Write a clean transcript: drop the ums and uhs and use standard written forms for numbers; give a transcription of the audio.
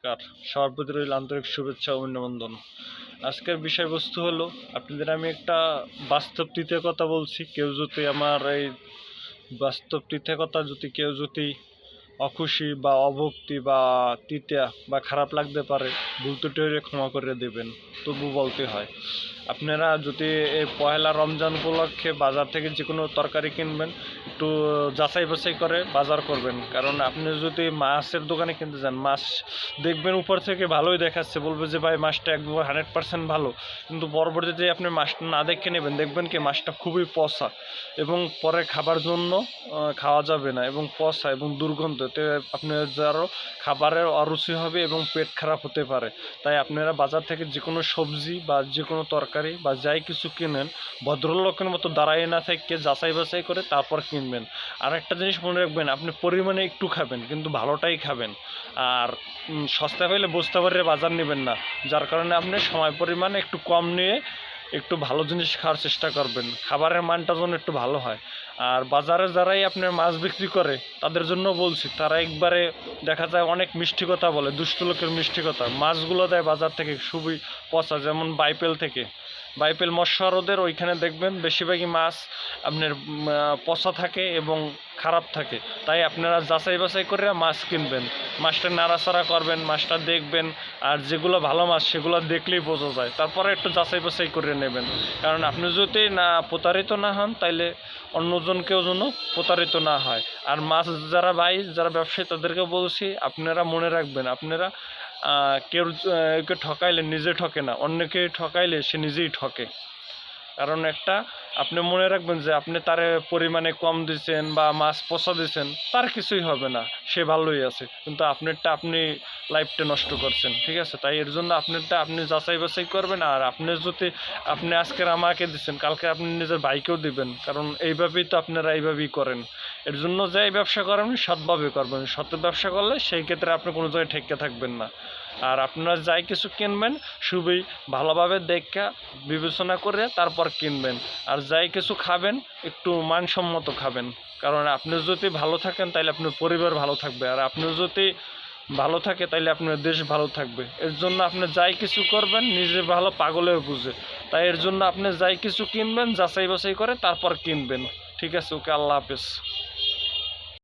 নমস্কার, সবার প্রতি রইল আন্তরিক শুভেচ্ছা ও অভিনন্দন। আজকের বিষয়বস্তু হলো, আপনাদের আমি একটা বাস্তব তথ্যের কথা বলছি। কেউ যদি আমার এই বাস্তব তথ্যের কথা কেউ যদি অখুশি বা অভক্তি বা তৃতীয়া বা খারাপ লাগতে পারে, ভুল ত্রুটি হলে ক্ষমা করে দেবেন, তবু বলতে হয়। আপনারা যদি এই পয়লা রমজান উপলক্ষে বাজার থেকে যে কোনো তরকারি কিনবেন, একটু যাচাই বাছাই করে বাজার করবেন। কারণ আপনি যদি মাছের দোকানে কিনতে যান, মাছ দেখবেন উপর থেকে ভালোই দেখাচ্ছে, বলবে যে ভাই মাছটা একদম 100% ভালো, কিন্তু পরবর্তীতে আপনি মাছটা না দেখে নেবেন, দেখবেন কি মাছটা খুবই পচা এবং পরে খাবার জন্য খাওয়া যাবে না, এবং পচা এবং দুর্গন্ধ, এতে আপনার আরও খাবারের অরুচি হবে এবং পেট খারাপ হতে পারে। তাই আপনারা বাজার থেকে যে কোনো সবজি বা যে কোনো তরকারি বা যাই কিছু কিনেন, ভদ্রলোকের মতো দাঁড়ায় না থেকে যাচাই বাছাই করে তারপর কিনবেন। আর একটা জিনিস মনে রাখবেন, আপনি পরিমাণে একটু খাবেন, কিন্তু ভালোটাই খাবেন। আর সস্তা পেলে বস্তা ভরে বাজার নেবেন না, যার কারণে আপনি সময় পরিমাণে একটু কম নিয়ে একটু ভালো জিনিস খাওয়ার চেষ্টা করবেন, খাবারের মানটা যেন একটু ভালো হয়। আর বাজারে যারাই আপনার মাছ বিক্রি করে তাদের জন্য বলছি, তারা একবারে দেখা যায় অনেক মিষ্টি কথা বলে, দুষ্ট লোকের মিষ্টি কথা। মাছগুলো দেয় বাজার থেকে খুবই পচা, যেমন বাইপেল থেকে, বাইপেল মৎস্য আড়তের ওইখানে দেখবেন বেশিরভাগই মাছ আপনার পচা থাকে এবং খারাপ থাকে। তাই আপনারা যাচাই বাছাই করে মাছ কিনবেন, মাছটা নাড়াচাড়া করবেন, মাছটা দেখবেন। আর যেগুলো ভালো মাছ সেগুলো দেখলেই বোঝা যায়, তারপরে একটু যাচাই বাছাই করে নেবেন। কারণ আপনি যদি না প্রতারিত না হন, তাইলে অন্যজনকেও যেন প্রতারিত না হয়। আর মাছ যারা ব্যবসায়ী তাদেরকে বলছি, আপনারা মনে রাখবেন, আপনারা কেউকে ঠকাইলে নিজে ঠকে না, অন্যকে ঠকাইলে সে নিজেই ঠকে। কারণ আপনি মনে রাখবেন যে আপনি তার পরিমাণে কম দিচ্ছেন বা মাছ পচা দিচ্ছেন, তার কিছুই হবে না, সে ভালোই আছে, কিন্তু আপনি লাইফটা নষ্ট করছেন। ঠিক আছে, তাই এর জন্য আপনি যাচাই বাছাই করবেন। আর আপনি আজকের আমাকে দিচ্ছেন, কালকে আপনি নিজের ভাইকেও দিবেন, কারণ এইভাবেই তো আপনারা এইভাবেই করেন। এর জন্য যাই ব্যবসা করেন সৎভাবে করবেন, সৎ ব্যবসা করলে সেই ক্ষেত্রে আপনি কোনো জায়গায় ঠেকে থাকবেন না। আর আপনারা যাই কিছু কিনবেন খুবই ভালোভাবে দেখা বিবেচনা করে তারপর কিনবেন। আর যাই কিছু খাবেন একটু মানসম্মত খাবেন, কারণ আপনি যদি ভালো থাকেন তাহলে আপনার পরিবার ভালো থাকবে, আর আপনি যদি ভালো থাকে তাইলে আপনার দেশ ভালো থাকবে। এর জন্য আপনি যাই কিছু করবেন নিজে ভালো পাগলেও বুঝে, তাই এর জন্য আপনি যাই কিছু কিনবেন যাচাই বাছাই করে তারপর কিনবেন। ঠিক আছে, ওকে, আল্লাহ হাফেজ।